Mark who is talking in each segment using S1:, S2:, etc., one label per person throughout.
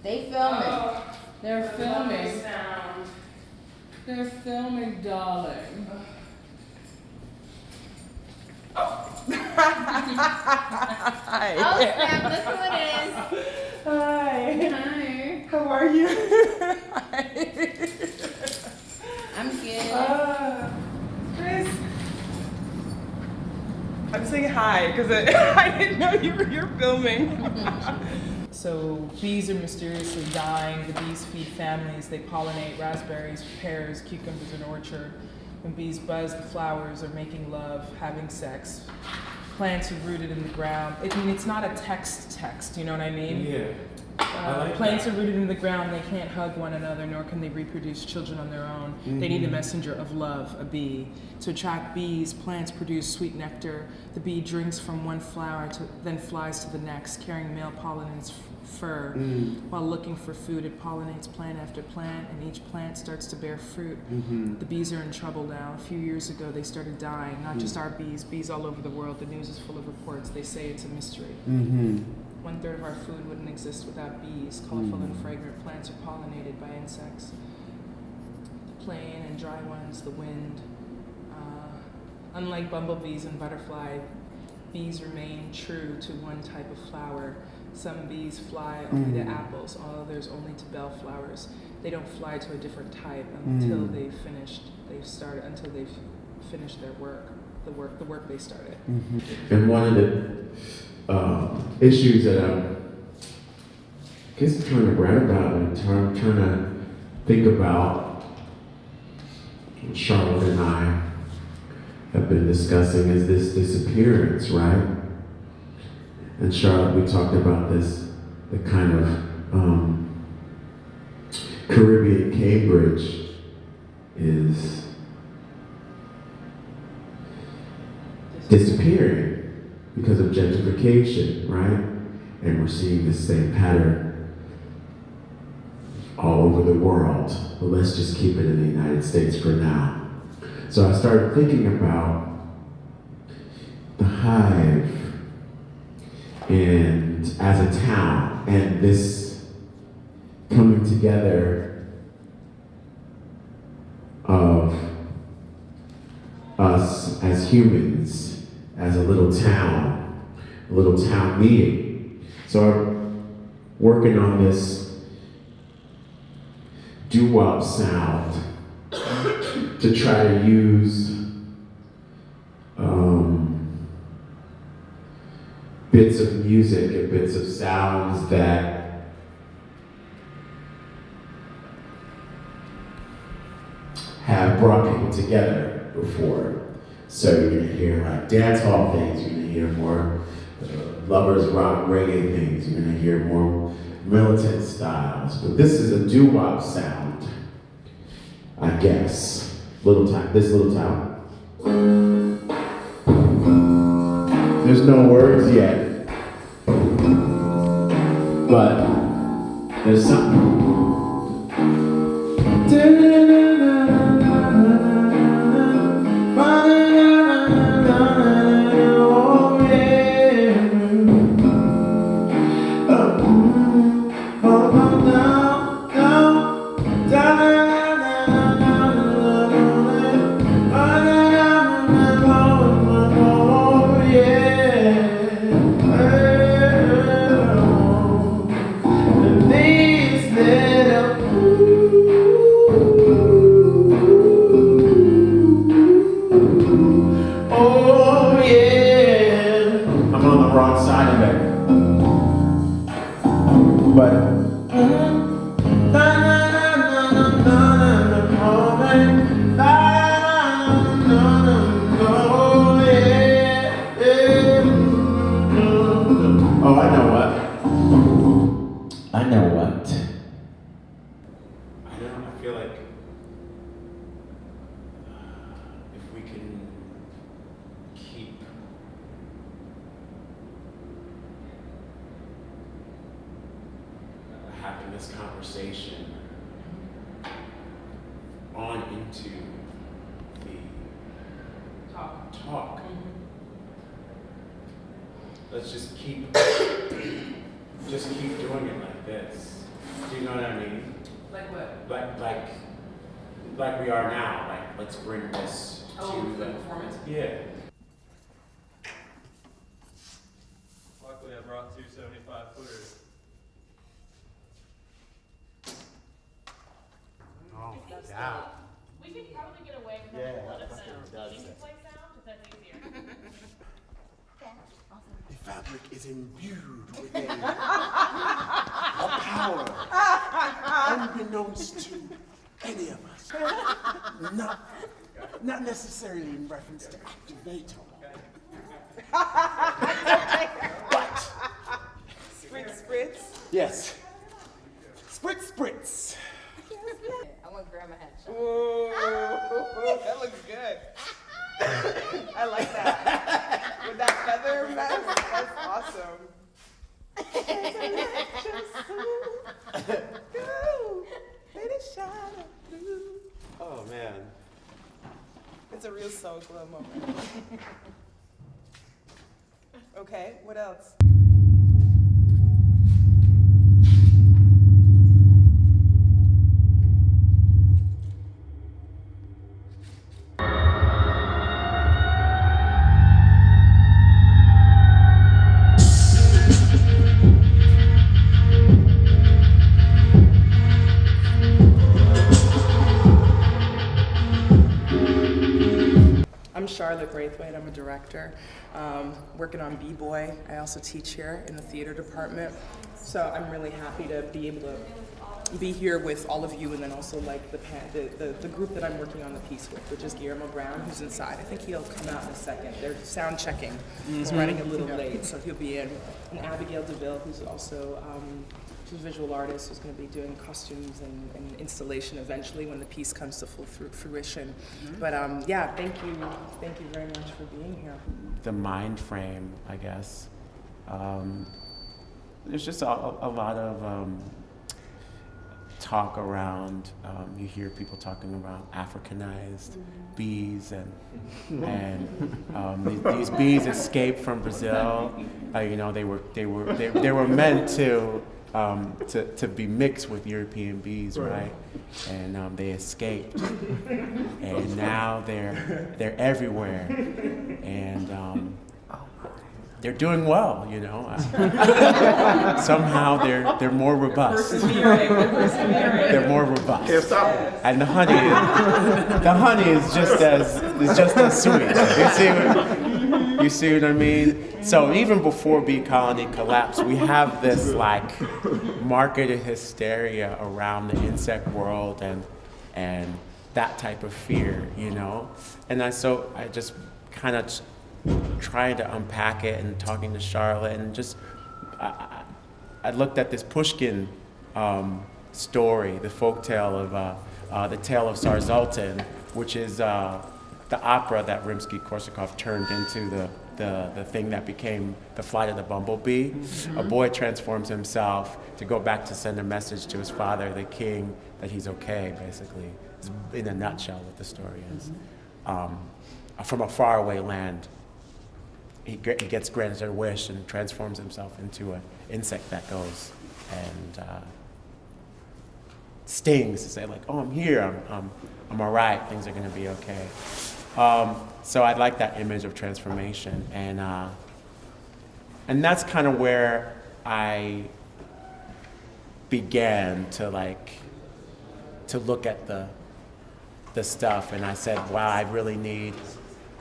S1: They filming.
S2: They're
S3: The
S2: filming.
S3: sound.
S2: They're filming, darling.
S1: Hi. Oh snap! Look who it is.
S2: Hi.
S1: Hi.
S2: How are you?
S1: I'm good.
S2: Chris. I'm saying hi because I didn't know you're filming. So bees are mysteriously dying. The bees feed families. They pollinate raspberries, pears, cucumbers, and orchard. When bees buzz, the flowers are making love, having sex. Plants are rooted in the ground. I mean, it's not a text, you know what I mean?
S4: Yeah.
S2: Plants are rooted in the ground. They can't hug one another, nor can they reproduce children on their own. They need a messenger of love, a bee. To attract bees, plants produce sweet nectar. The bee drinks from one flower, then flies to the next, carrying male pollen in its fur. While looking for food, it pollinates plant after plant, and each plant starts to bear fruit. The bees are in trouble now. A few years ago, they started dying. Not just our bees, bees all over the world. The news is full of reports. They say it's a mystery. 1/3 of our food wouldn't exist without bees. Colorful and fragrant plants are pollinated by insects. The plain and dry ones, the wind. Unlike bumblebees and butterfly, bees remain true to one type of flower. Some bees fly only to apples, others only to bellflowers. They don't fly to a different type until they've finished their work, the work they started.
S4: And one of the issues that I guess I'm trying to write about and trying to think about, Charlotte and I have been discussing, is this disappearance, right? And Charlotte, we talked about this, the kind of Caribbean Cambridge is disappearing because of gentrification, right? And we're seeing the same pattern all over the world. But let's just keep it in the United States for now. So I started thinking about the Hive and as a town, and this coming together of us as humans, as a little town meeting. So I'm working on this doo-wop sound to try to use bits of music and bits of sounds that have brought people together before. So you're gonna hear like dance hall things, you're gonna hear more lovers rock reggae things, you're gonna hear more militant styles. But this is a doo-wop sound, I guess. This little town. There's no words yet, but there's something. I feel like if we can keep having this conversation on into the talk. Let's just keep doing it like this. know what I mean?
S2: Like what?
S4: Like we are now. Like, let's bring this to the
S2: performance.
S4: Yeah.
S3: Luckily, I brought two 75-footers.
S4: Oh, yeah.
S5: We could probably get away with
S4: Yeah,
S5: a lot of
S4: that's
S5: them.
S4: what it does.
S5: You can play sound if that's easier.
S6: The fabric is imbued with a power unbeknownst to any of us. Not necessarily in reference to activator. But
S1: Spritz.
S6: yes. Spritz.
S1: I want grandma hat shot.
S7: Ooh, that looks good. I like that. With that feather vest, that's awesome.
S6: Oh man.
S7: It's a real soul glow moment. Okay, what else?
S2: I'm Charlotte Braithwaite. I'm a director working on B-Boy. I also teach here in the theater department. So I'm really happy to be able to be here with all of you, and then also like the group that I'm working on the piece with, which is Guillermo Brown, who's inside. I think he'll come out in a second. They're sound checking. He's running a little late, so he'll be in. And Abigail DeVille, who's also she's a visual artist, who's going to be doing costumes and installation eventually when the piece comes to full fruition. But yeah, thank you very much for being here.
S8: The mind frame, I guess. There's just a lot of talk around. You hear people talking about Africanized bees, and these bees escaped from Brazil. You know, they were meant to be mixed with European bees, right? And they escaped, and now they're everywhere, and they're doing well, you know. Somehow they're more robust. They're more robust.
S6: Can't stop it.
S8: And the honey is just as sweet. You see what I mean? So even before Bee Colony collapsed, we have this like marketed hysteria around the insect world and that type of fear, you know. And I just kind of trying to unpack it and talking to Charlotte, and just I looked at this Pushkin story, the folktale of the Tale of Tsar Zoltan, which is the opera that Rimsky-Korsakov turned into the thing that became The Flight of the Bumblebee. A boy transforms himself to go back to send a message to his father, the king, that he's okay, basically. It's in a nutshell what the story is. From a faraway land, he gets granted a wish and transforms himself into an insect that goes and stings to say like, oh, I'm here, I'm all right, things are gonna be okay. So I like that image of transformation, and that's kind of where I began to look at the stuff, and I said, wow, I really need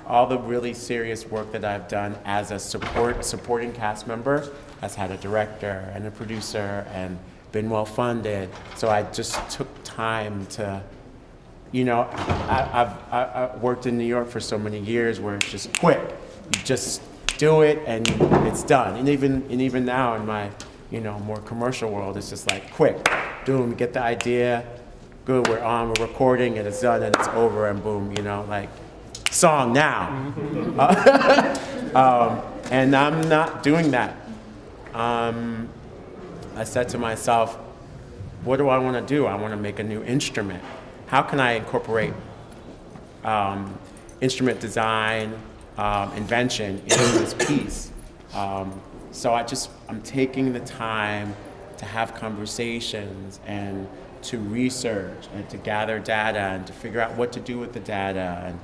S8: all the really serious work that I've done as a supporting cast member, has had a director and a producer and been well funded. So I just took time to, you know, I've worked in New York for so many years where it's just quick. You just do it and it's done. And even now in my, you know, more commercial world, it's just like quick, boom, get the idea, good, we're on, we're recording, and it's done, and it's over, and boom, you know, like, song now. And I'm not doing that. I said to myself, what do I want to do? I want to make a new instrument. How can I incorporate instrument design, invention into this piece? So I'm taking the time to have conversations and to research and to gather data and to figure out what to do with the data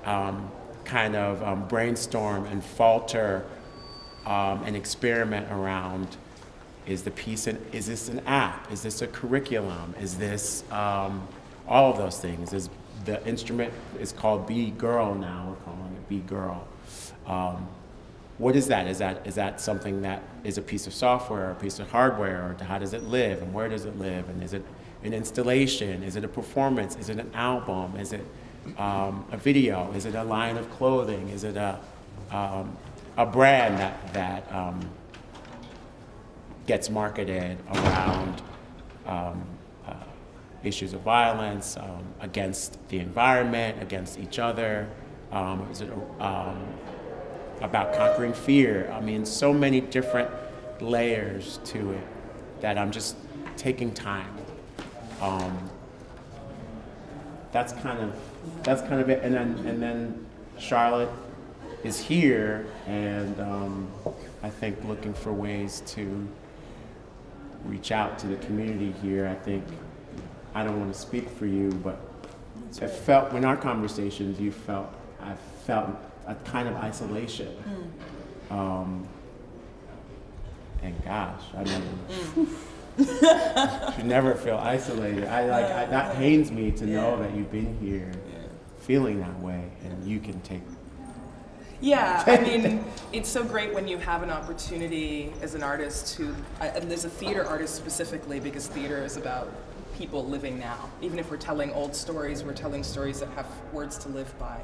S8: and kind of brainstorm and falter and experiment around, is this an app? Is this a curriculum? Is this all of those things? The instrument is called Be Girl now. We're calling it Be Girl. What is that? Is that something that is a piece of software or a piece of hardware, or how does it live and where does it live? And is it an installation? Is it a performance? Is it an album? Is it a video? Is it a line of clothing? Is it a brand that gets marketed around issues of violence against the environment, against each other? Is it about conquering fear? I mean, so many different layers to it that I'm just taking time. That's kind of it. And then Charlotte is here, and I think looking for ways to reach out to the community here. I think, I don't want to speak for you, but I felt in our conversations, I felt a kind of isolation. And gosh, I mean, you never feel isolated. That pains me to know that you've been here feeling that way, and you can take.
S2: Yeah, I mean, it's so great when you have an opportunity as an artist and as a theater artist specifically, because theater is about people living now. Even if we're telling old stories, we're telling stories that have words to live by,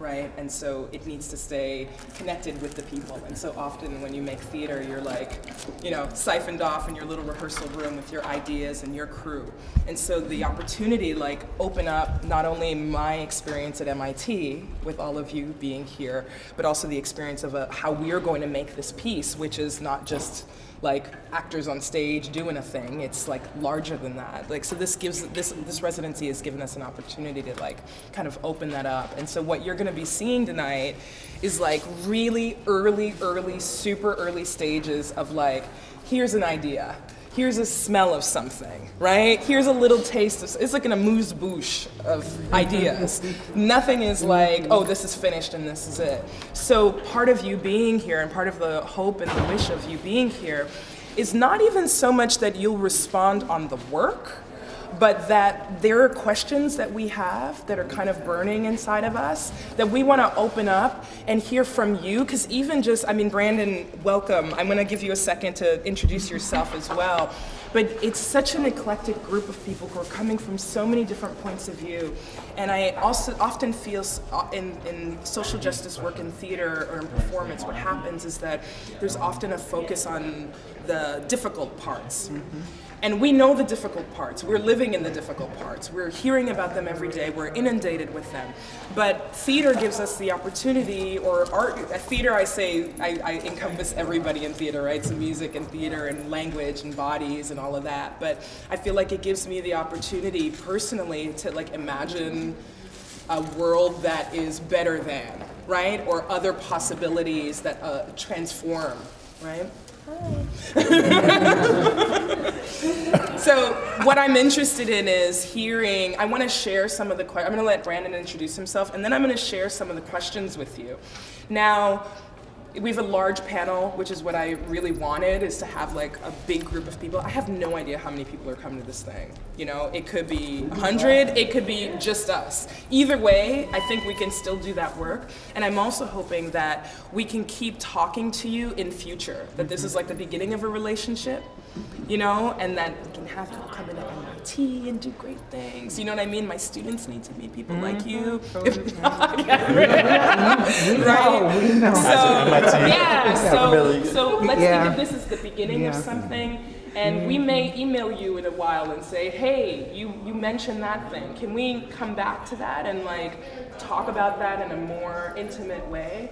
S2: right? And so it needs to stay connected with the people. And so often when you make theater, you're like, siphoned off in your little rehearsal room with your ideas and your crew. And so the opportunity open up not only my experience at MIT with all of you being here, but also the experience of how we are going to make this piece, which is not just actors on stage doing a thing. It's larger than that. So this residency has given us an opportunity to kind of open that up. And so what you're gonna be seeing tonight is really early, super early stages of here's an idea. Here's a smell of something, right? Here's a little taste of, it's like an amuse-bouche of ideas. Nothing is oh, this is finished and this is it. So part of you being here and part of the hope and the wish of you being here is not even so much that you'll respond on the work, but that there are questions that we have that are kind of burning inside of us that we want to open up and hear from you. Because even Brandon, welcome. I'm going to give you a second to introduce yourself as well. But it's such an eclectic group of people who are coming from so many different points of view. And I also often feel in social justice work in theater or in performance, what happens is that there's often a focus on the difficult parts. And we know the difficult parts. We're living in the difficult parts. We're hearing about them every day. We're inundated with them. But theater gives us the opportunity, or art, theater, I encompass everybody in theater, right? So music and theater and language and bodies and all of that. But I feel like it gives me the opportunity personally to imagine a world that is better than, right? Or other possibilities that transform, right? So what I'm interested in is hearing, I want to share some of the questions. I'm going to let Brandon introduce himself, and then I'm going to share some of the questions with you. Now, we have a large panel, which is what I really wanted, is to have a big group of people. I have no idea how many people are coming to this thing. It could be 100, it could be just us. Either way, I think we can still do that work. And I'm also hoping that we can keep talking to you in future, that this is the beginning of a relationship, and that we can have people come into MIT and do great things. You know what I mean? My students need to meet people like you. Right? So let's think of this as the beginning of something. And we may email you in a while and say, hey, you mentioned that thing. Can we come back to that and talk about that in a more intimate way?